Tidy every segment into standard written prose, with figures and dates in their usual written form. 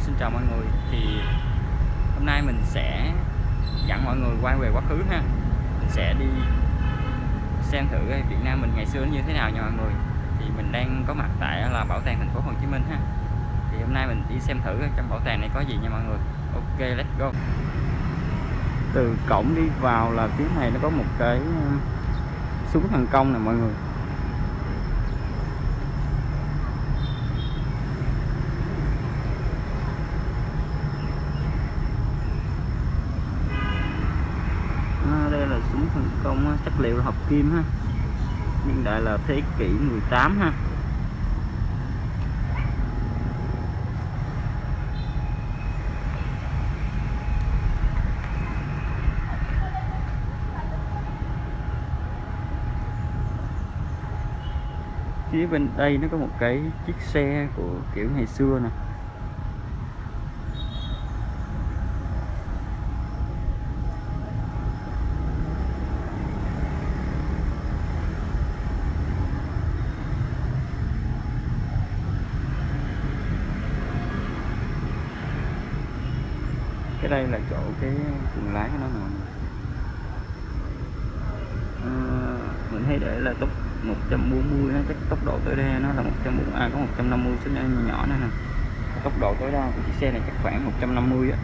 xin chào mọi người. Thì hôm nay mình sẽ dẫn mọi người quay về quá khứ ha. Mình sẽ đi xem thử Việt Nam mình ngày xưa như thế nào nha mọi người. Thì mình đang có mặt tại là bảo tàng thành phố Hồ Chí Minh ha. Thì hôm nay mình đi xem thử trong bảo tàng này có gì nha mọi người. Ok, let's go. Từ cổng đi vào là phía này nó có một cái súng thần công nè mọi người. Đây là súng thần công chất liệu là hợp kim ha, niên đại là thế kỷ 18 ha. Phía bên đây nó có một cái chiếc xe của kiểu ngày xưa nè. Cái đây là chỗ cái cuộn lái của nó nè. Mình thấy để là tốc 140 chắc tốc độ tối đa nó là 140, có 150 số nhỏ nhỏ nữa nè. Tốc độ tối đa của chiếc xe này chắc khoảng 150 á.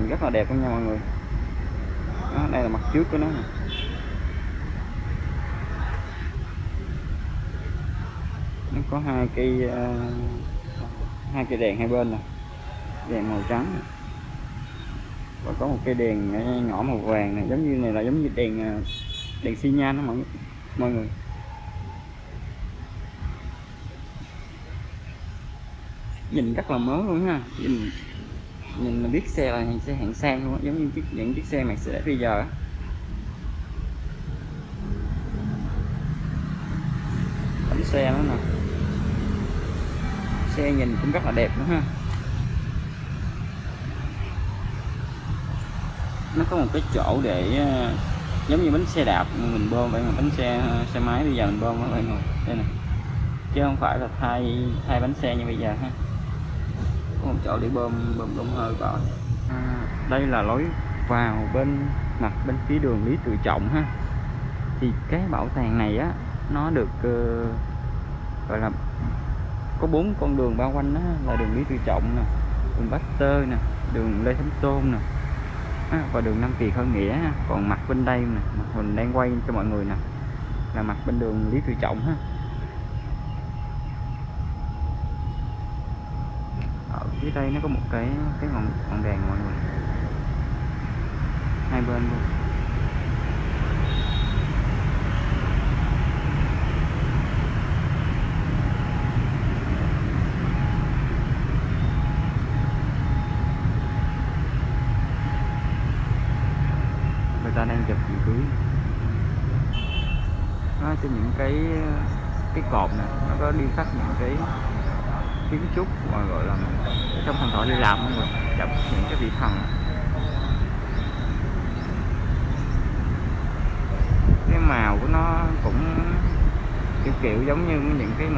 Rất là đẹp luôn nha mọi người. Đó, đây là mặt trước của nó nè. Nó có hai cây đèn hai bên nè, đèn màu trắng nè. Và có một cây đèn nhỏ màu vàng này, giống như này là giống như đèn xi nhan đó mọi người. Nhìn rất là mới luôn ha. Nhìn là biết xe là xe hạng sang luôn á, giống như những chiếc xe Mercedes bây giờ á. Bánh xe nó nè, xe nhìn cũng rất là đẹp nữa ha. Nó có một cái chỗ để giống như bánh xe đạp mình bơm vậy, mà bánh xe máy bây giờ mình bơm nó vậy ngồi đây nè, chứ không phải là thay bánh xe như bây giờ ha. Có một chỗ để bơm đông hơi vào. Đây là lối vào bên phía đường Lý Tự Trọng ha. Thì cái bảo tàng này á nó được gọi là có 4 con đường bao quanh đó, là đường Lý Tự Trọng nè, đường Pasteur nè, đường Lê Thánh Tôn nè, và đường Nam Kỳ Khởi Nghĩa ha. Còn mặt bên đây nè, mặt mình đang quay cho mọi người nè, là mặt bên đường Lý Tự Trọng ha. Ở phía đây nó có một cái ngọn đèn mọi người, hai bên luôn. Người ta đang chụp tiệc cưới. Nó trên những cái cột nè, nó có điêu khắc những cái kiến trúc mà gọi là trong thần thoại Hy Lạp mọi người, chụp những cái vị thần. Cái màu của nó cũng kiểu giống như những cái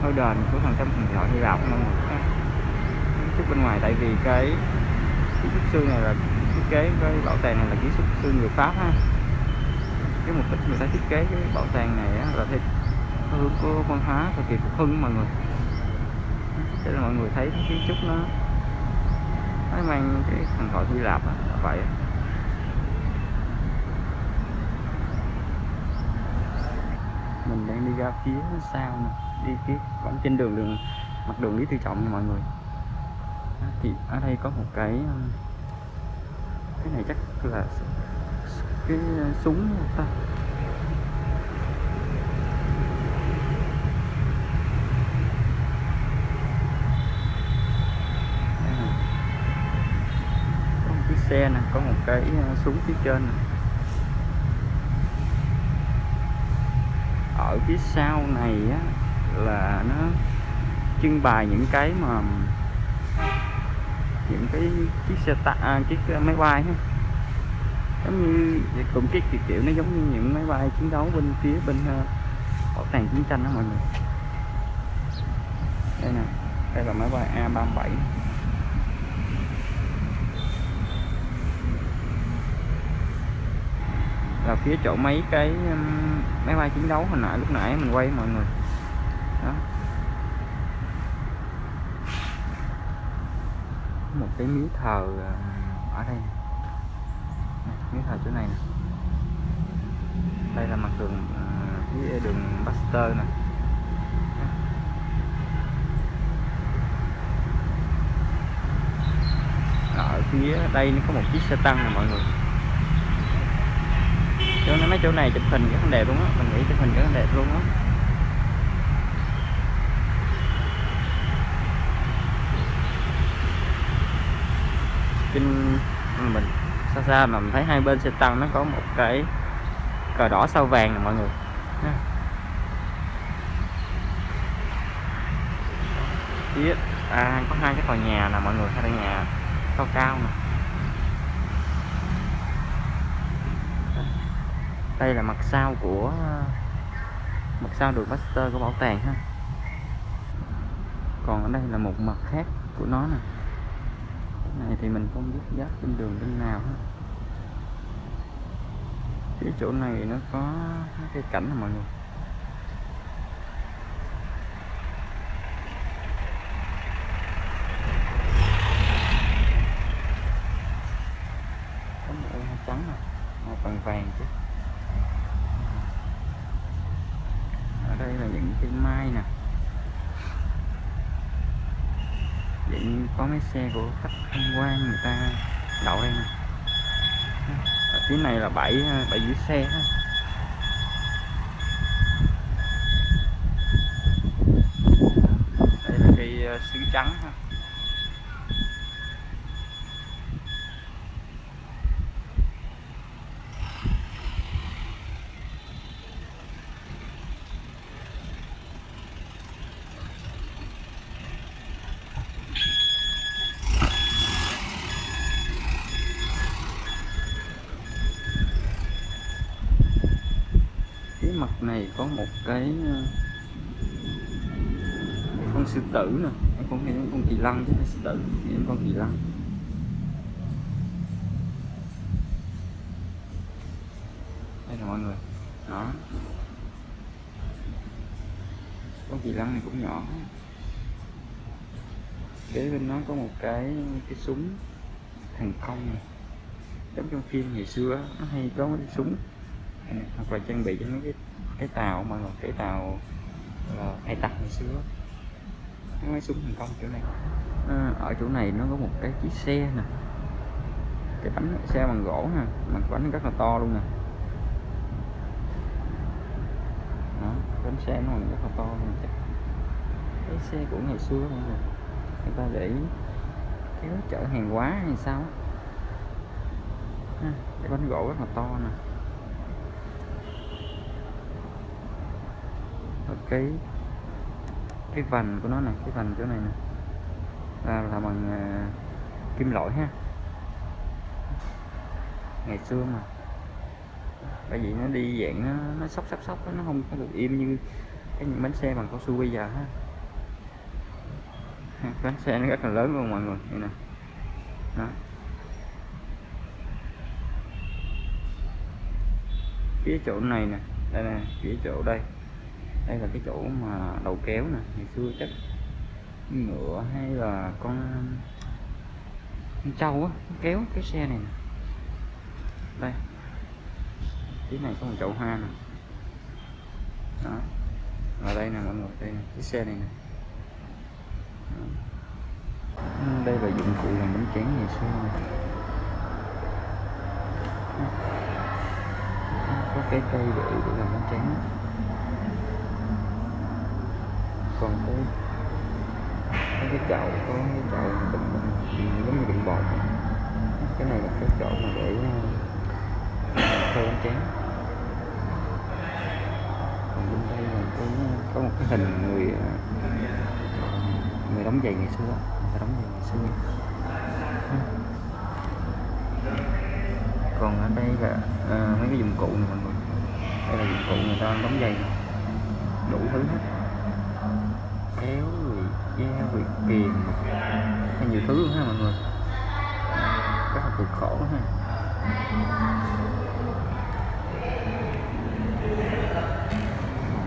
ngôi đền của trong thần thoại Hy Lạp mọi người. Kiến trúc bên ngoài, tại vì cái kiến trúc sư này là thiết kế cái bảo tàng này là kiến trúc sư người Pháp ha. Cái mục đích người ta thiết kế cái bảo tàng này á, là theo hướng của văn hóa thời kỳ phục hưng mọi người. Để là mọi người thấy cái kiến trúc nó mang cái thần thoại Hy Lạp là vậy. Mình đang đi ra phía sau nè, đi phía vẫn trên mặt đường Lý Tự Trọng nha mọi người. Thì ở đây có một cái này chắc là cái súng ta. Có một chiếc xe nè, có một cái súng phía trên nè. Ở phía sau này á là nó trưng bày những cái mà những cái chiếc máy bay ha, giống như cũng cái kiểu nó giống như những máy bay chiến đấu bên phía bảo tàng chiến tranh đó mọi người. Đây nè, đây là máy bay A37, là phía chỗ mấy cái máy bay chiến đấu hồi nãy lúc nãy mình quay mọi người đó. Một cái miếu thờ ở đây, miếu thờ chỗ này nè. Đây là mặt đường phía đường Baxter nè. Ở phía đây nó có một chiếc xe tăng nè mọi người. Mấy chỗ này chụp hình rất đẹp luôn á, mình nghĩ chụp hình rất đẹp luôn á. Trên mình xa xa mà mình thấy hai bên xe tăng nó có một cái cờ đỏ sao vàng nè mọi người. Phía có hai cái tòa nhà nè mọi người, hai tòa nhà cao cao nè. Đây là mặt sau đường Baxter của bảo tàng ha. Còn ở đây là một mặt khác của nó nè. Cái này thì mình không biết dắt trên đường bên nào ha. Phía chỗ này nó có cái cảnh nè mọi người. Có một ô hoa trắng nè, hoa vàng vàng chứ. Ở đây là những cây mai nè. Vậy như có mấy xe của khách tham quan người ta đậu đây nè. Ở phía này là bãi giữ xe ha. Đây là cây sứ trắng ha. Mặt này có một cái con sư tử nè, con kỳ lân chứ không phải sư tử, con kỳ lân. Đây là mọi người, đó, con kỳ lân này cũng nhỏ. Kế bên nó có một cái súng thần công này, giống trong phim ngày xưa nó hay có cái súng hoặc là trang bị cho mấy cái tàu mà cái tàu là hải tặc ngày xưa, mấy súng thành công chỗ này. Ở chỗ này nó có một cái chiếc xe nè, cái bánh xe bằng gỗ nè, mặt bánh rất là to luôn nè. Đó, bánh xe nó rất là to luôn, chắc cái xe của ngày xưa mọi người, người ta để kéo chở hàng hóa hay sao á. Cái bánh gỗ rất là to nè. Cái vành của nó nè, cái vành chỗ này nè là bằng kim loại ha, ngày xưa mà, bởi vì nó đi dạng nó sóc nó không có được im như những bánh xe bằng cao su bây giờ ha. Bánh xe nó rất là lớn luôn mọi người, đây nè. Đó. Phía chỗ này nè, đây nè, phía chỗ đây là cái chỗ mà đầu kéo nè, ngày xưa chắc ngựa hay là con trâu á kéo cái xe này nè. Đây, cái này có một chậu hoa nè. Đó, ở đây nè mọi người, đây nè, cái xe này nè. Đây là dụng cụ làm bánh tráng ngày xưa này. Có cái cây để làm bánh tráng. Còn cái chậu, có cái chậu giống như đựng bột. Cái này là cái chậu mà để phơi bánh tráng. Còn bên đây là có một cái hình người đóng giày ngày xưa, người ta đóng giày ngày xưa. Còn ở đây là mấy cái dụng cụ này mọi người, đây là dụng cụ người ta đóng giày, đủ thứ hết, kéo rồi dao rồi kìm, hay nhiều thứ luôn ha mọi người, rất là cực khổ ha.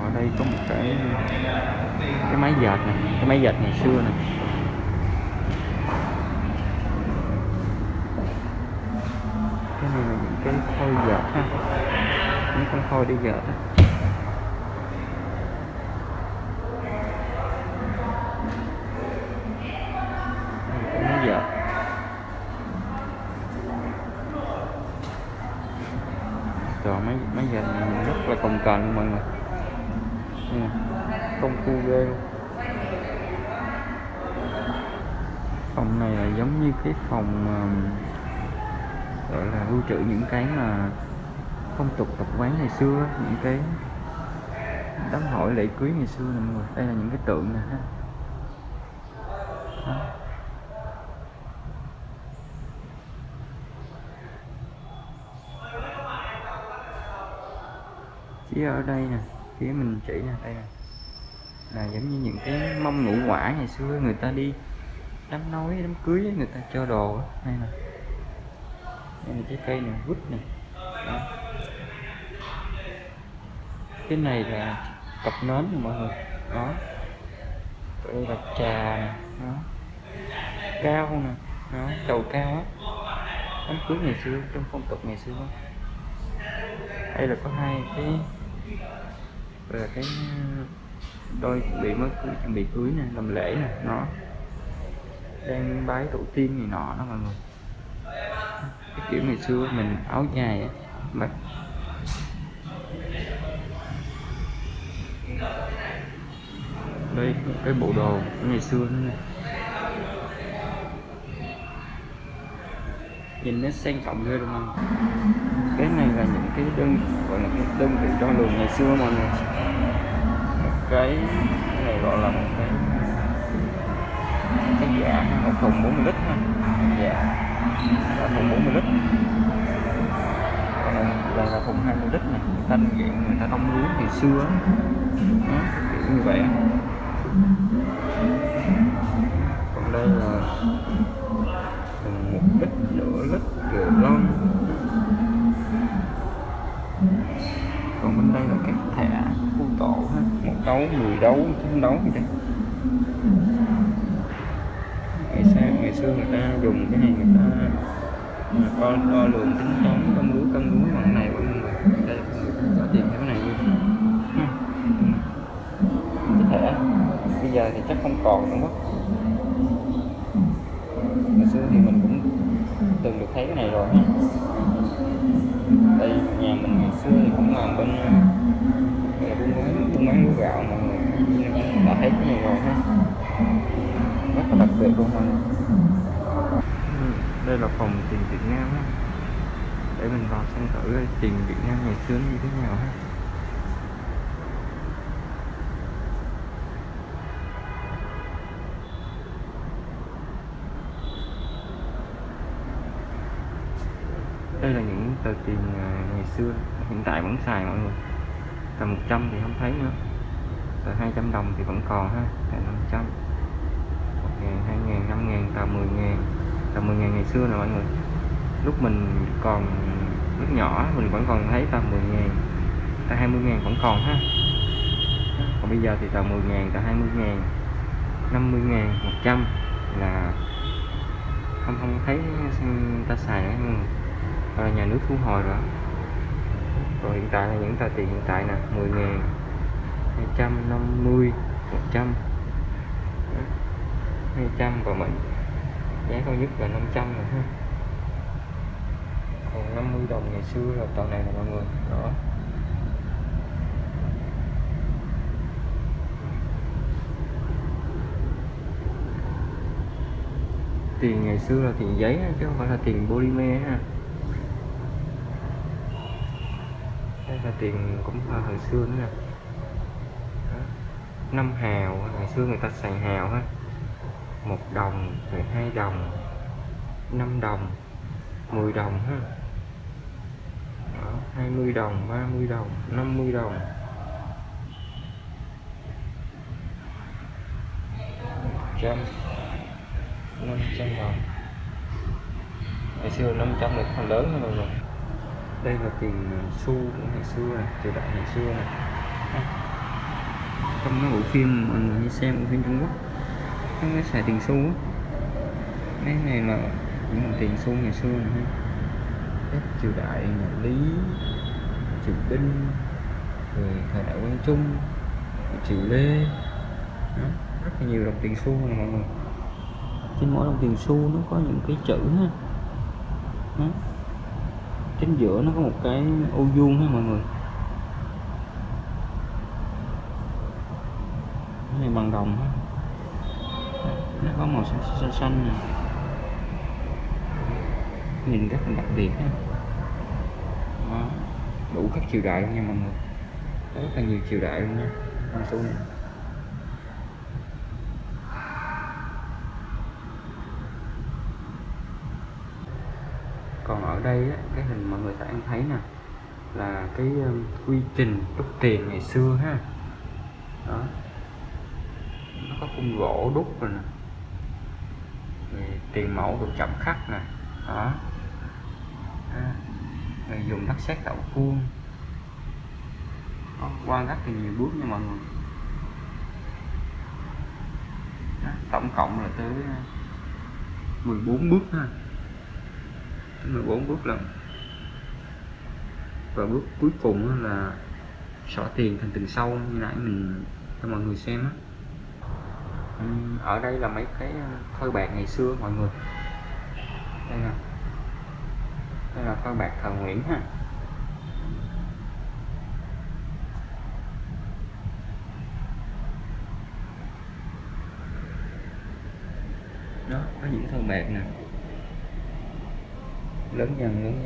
Ở đây có một cái máy dệt này, cái máy dệt ngày xưa này. Cái này là những cái khôi dệt ha, những con khôi đi dệt ha. Cái máy dệt, trời, máy dệt này rất là cồng kềnh luôn mọi người, công phu ghê luôn. Phòng này là giống như cái phòng gọi là lưu trữ những cái mà phong tục tập quán ngày xưa, những cái đám hỏi lễ cưới ngày xưa nè mọi người. Đây là những cái tượng nè ha. Đó. Chỉ ở đây nè, phía mình chỉ nè, đây nè, là giống như những cái mâm ngũ quả ngày xưa người ta đi đám nói, đám cưới người ta cho đồ á. Đây nè, đây là trái cây nè, quýt nè. Đó. Cái này là cặp nến nè mọi người. Đó, đây là trà nè. Đó, cao nè. Đó, chầu cao á, đám cưới ngày xưa, trong phong tục ngày xưa. Đây là có hai cái, là cái đôi bị mới cưới, chuẩn bị cưới nè, làm lễ nè. Nó đang bái tổ tiên này nọ đó mọi người. Cái kiểu ngày xưa mình áo dài á, mặc đây cái bộ đồ ngày xưa nữa nè, nhìn nó sang trọng ghê luôn không. Cái này là những cái đơn, gọi là cái đơn vị đo lường ngày xưa mọi người. Cái này gọi là một cái dạ, một thùng 40 lít ha. Dạ, là thùng 40 lít. Còn này là thùng 20 lít này, người ta dạng người ta đông lúa ngày xưa á. Đó, kiểu như vậy. Còn đây là thùng 1 lít, nửa lít, rượu lon. Còn bên đây là các thẻ khu tổ ha, 1 đấu, 10 đấu, 9 đấu gì đấy. Ngày xưa người ta dùng cái này, người ta đo lường tính toán cân lúa bằng này mọi người. Đây có tiền cái này luôn. Cái thẻ bây giờ thì chắc không còn nữa mất. Ngày xưa thì mình cũng từng được thấy cái này rồi ha. Đây nhà mình ngày xưa thì cũng làm bên buôn bán lúa gạo, mọi người đã thấy cái này rồi ha, rất là đặc biệt luôn mọi người. Đây là phòng tiền Việt Nam ha, để mình vào xem thử tiền Việt Nam ngày xưa như thế nào ha. Đây là những tờ tiền ngày xưa, hiện tại vẫn xài mọi người. Tờ 100 thì không thấy nữa, tờ 200 đồng thì vẫn còn ha, tờ 500, 1.000, 2.000, 5.000, tờ 10.000. Tờ 10.000 ngày xưa nè mọi người, lúc mình còn lúc nhỏ mình vẫn còn thấy tờ 10.000, tờ 20.000 vẫn còn ha. Còn bây giờ thì tờ 10.000, tờ 20.000, 50.000, 100 là không thấy ta xài nữa, là nhà nước thu hồi rồi. Còn hiện tại là những tờ tiền hiện tại nè, 10.000, 250, 100, 200 và mình giá cao nhất là 500 rồi ha. Còn 50 đồng ngày xưa là tờ này nè mọi người. Đó, tiền ngày xưa là tiền giấy chứ không phải là tiền polymer ha. Đây là tiền cũng là hồi xưa nữa nè. 5 hào, ngày xưa người ta xài hào ha, 1 đồng, rồi 2 đồng, 5 đồng, 10 đồng ha. Đó, 20 đồng, 30 đồng, 50 đồng, 100, 500 đồng. Ngày xưa 500 là phần lớn hơn rồi. Đây là tiền xu của ngày xưa này, triều đại ngày xưa này. Trong mấy bộ phim mọi người hay xem bộ phim Trung Quốc, nó có xài tiền xu á. Cái này là những đồng tiền xu ngày xưa này. Các triều đại nhà Lý, triều Đinh, rồi thời đại Quang Trung, triều Lê. Đó, rất là nhiều đồng tiền xu này mọi người. Trên mỗi đồng tiền xu nó có những cái chữ ha. Đó. Chính giữa nó có một cái ô vuông ha mọi người. Cái này bằng đồng ha. Nó có màu xanh xanh nè, nhìn rất là đặc biệt ha. Đó. Đủ các triều đại luôn nha mọi người, rất là nhiều triều đại luôn nha đồng xu này. Còn ở đây á, cái hình mọi người sẽ thấy nè là cái quy trình đúc tiền ngày xưa ha. Đó, nó có khung gỗ đúc rồi nè, rồi tiền mẫu được chạm khắc nè. Đó, rồi dùng đất sét tạo khuôn. Đó, qua rất là nhiều bước nha mọi người. Đó, tổng cộng là tới 14 bước ha, 14 bước lần. Và bước cuối cùng là xỏ tiền thành từng sâu như nãy mình cho mọi người xem á. Ở đây là mấy cái thoi bạc ngày xưa mọi người. Đây nè, đây là thoi bạc thời Nguyễn ha. Đó, có những thoi bạc nè, lớn dần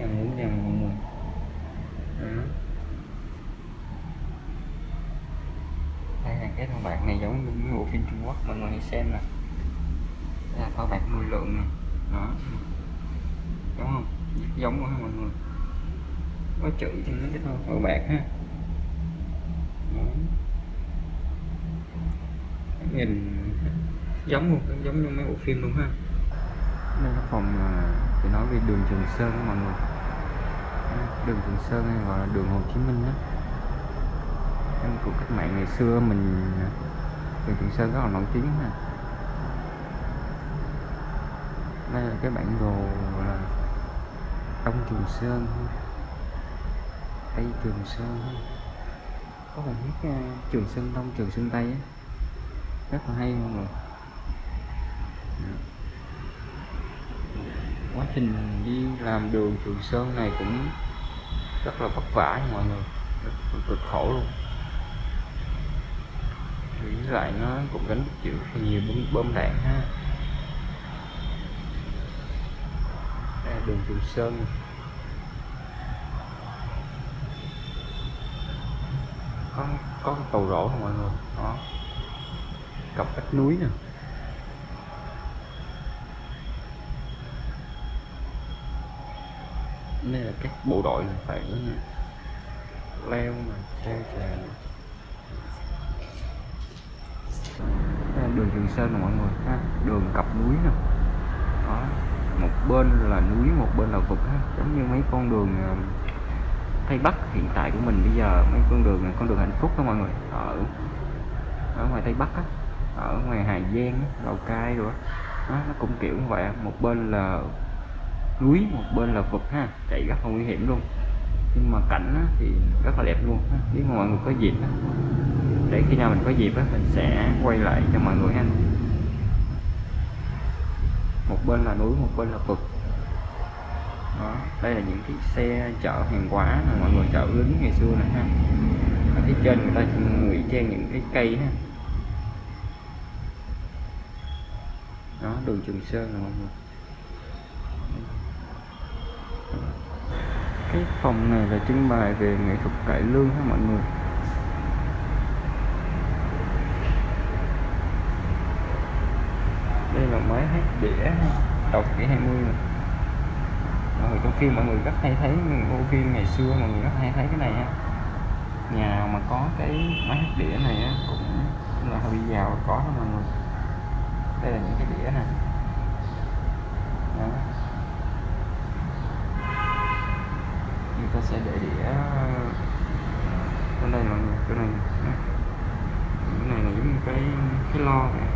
mọi người. Đó. Đây là cái thoi bạc này giống như bộ phim Trung Quốc mọi người hãy xem nè. Đây là thoi bạc 10 lượng nè. Đó, đúng không? Giống quá mọi người, có chữ trên mấy cái thoi bạc ha. Đó. Nhìn giống luôn, giống như mấy bộ phim luôn ha. Đây là phòng thì nói về đường Trường Sơn đó mọi người. Đường Trường Sơn hay gọi là đường Hồ Chí Minh đó. Trong cuộc cách mạng ngày xưa mình, đường Trường Sơn rất là nổi tiếng ha. Đây là cái bản đồ là Đông Trường Sơn, Tây Trường Sơn, có phần viết Trường Sơn Đông, Trường Sơn Tây á, rất là hay mọi người. Quá trình đi làm đường Trường Sơn này cũng rất là vất vả nha mọi người, rất là cực khổ luôn. Với lại nó cũng gánh chịu nhiều bom đạn ha. Đây là đường Trường Sơn. Có cầu rổ không mọi người. Đó, cặp vách núi nè. Đây là các bộ đội này phải leo mà theo tràn. Đây là đường Trường Sơn nè mọi người ha, đường cặp núi nè. Đó, một bên là núi, một bên là vực ha, giống như mấy con đường Tây Bắc hiện tại của mình bây giờ, mấy con đường này, con đường hạnh phúc đó mọi người, ở ngoài Tây Bắc á, ở ngoài Hà Giang, Lào Cai rồi đó, nó cũng kiểu như vậy. Một bên là núi, một bên là vực ha, chạy rất là nguy hiểm luôn, nhưng mà cảnh á, thì rất là đẹp luôn ha. Nếu mà mọi người có dịp á, để khi nào mình có dịp á, mình sẽ quay lại cho mọi người ha. Một bên là núi, một bên là vực. Đó, đây là những cái xe chở hàng hóa mà mọi người, chở lính ngày xưa này ha. Ở phía trên người ta ngụy trang những cái cây ha. Đó, đường Trường Sơn nè mọi người. Cái phòng này là trưng bày về nghệ thuật cải lương ha mọi người. Đây là máy hát đĩa đầu thế kỷ 20 này. trong phim mọi người rất hay thấy, bộ phim ngày xưa mọi người rất hay thấy cái này ha. Nhà nào mà có cái máy hát đĩa này á cũng là hơi giàu có đó mọi người. Đây là những cái đĩa nè. Đó. Người ta sẽ để đĩa bên đây mọi người, cái này là giống như cái lo này.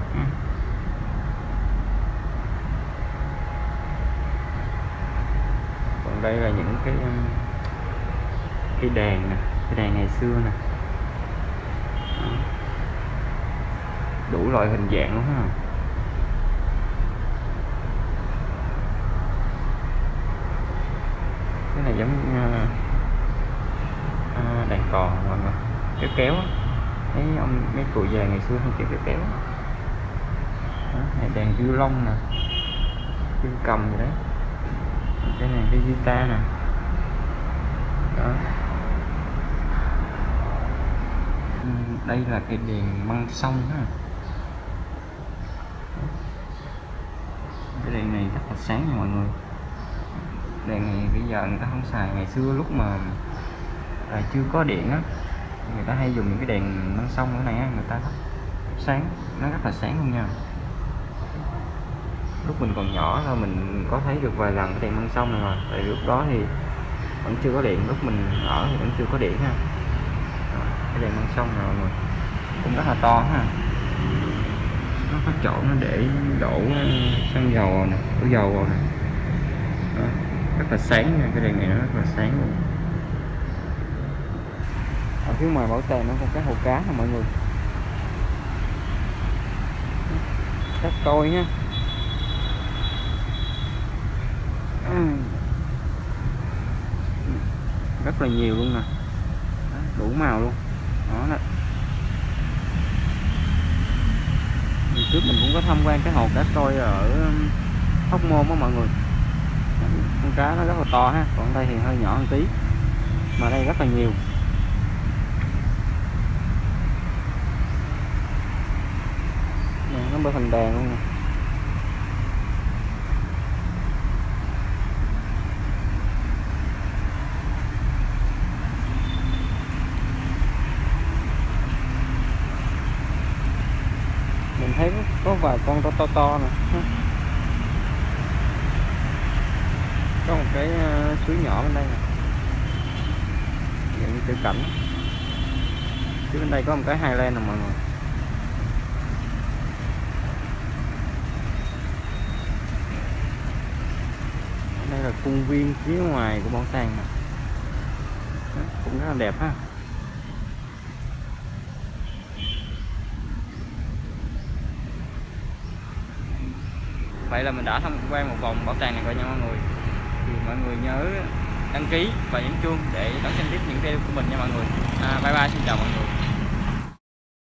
Còn đây là những cái đèn nè, cái đèn ngày xưa nè. Đó. Đủ loại hình dạng luôn ha. Cái này giống đèn cò mọi người, kéo kéo á. Mấy cụ già ngày xưa hay kéo kéo. Đó, này đèn violon nè, dương cầm vậy đấy. Cái này cái guitar nè. Đó. Đây là cái đèn măng sông ha. Cái đèn này rất là sáng nha mọi người. Đèn này bây giờ người ta không xài, ngày xưa lúc mà chưa có điện á, người ta hay dùng những cái đèn măng sông ở này á, người ta sáng, nó rất là sáng luôn nha. Lúc mình còn nhỏ thôi mình có thấy được vài lần cái đèn măng sông này rồi, tại lúc đó thì vẫn chưa có điện, lúc mình ở thì vẫn chưa có điện ha. Đó, cái đèn măng sông này mọi người cũng rất là to ha. Nó có chỗ nó để đổ xăng dầu nè, đổ dầu rồi nè. Đó, rất là sáng nha, cái đèn này nó rất là sáng luôn. Ở phía ngoài bảo tàng nó còn cái hồ cá nè mọi người, cá coi nha. Rất là nhiều luôn nè. Đó, đủ màu luôn. Đó nè. Trước mình cũng có tham quan cái hồ cá coi ở Hóc Môn á mọi người. Con cá nó rất là to ha, còn đây thì hơi nhỏ một tí, mà đây rất là nhiều. Nè, nó bơi thành đàn luôn nè. Mình thấy có vài con to nè. Có một cái suối nhỏ bên đây nè, dạng như tiểu cảnh. Phía bên đây có một cái Highland nè mọi người. Đây là công viên phía ngoài của bảo tàng nè. Đó, cũng rất là đẹp ha. Vậy là mình đã tham quan một vòng bảo tàng này rồi nha mọi người. Thì mọi người nhớ đăng ký và nhấn chuông để đón xem tiếp những video của mình nha mọi người. Bye bye, xin chào mọi người.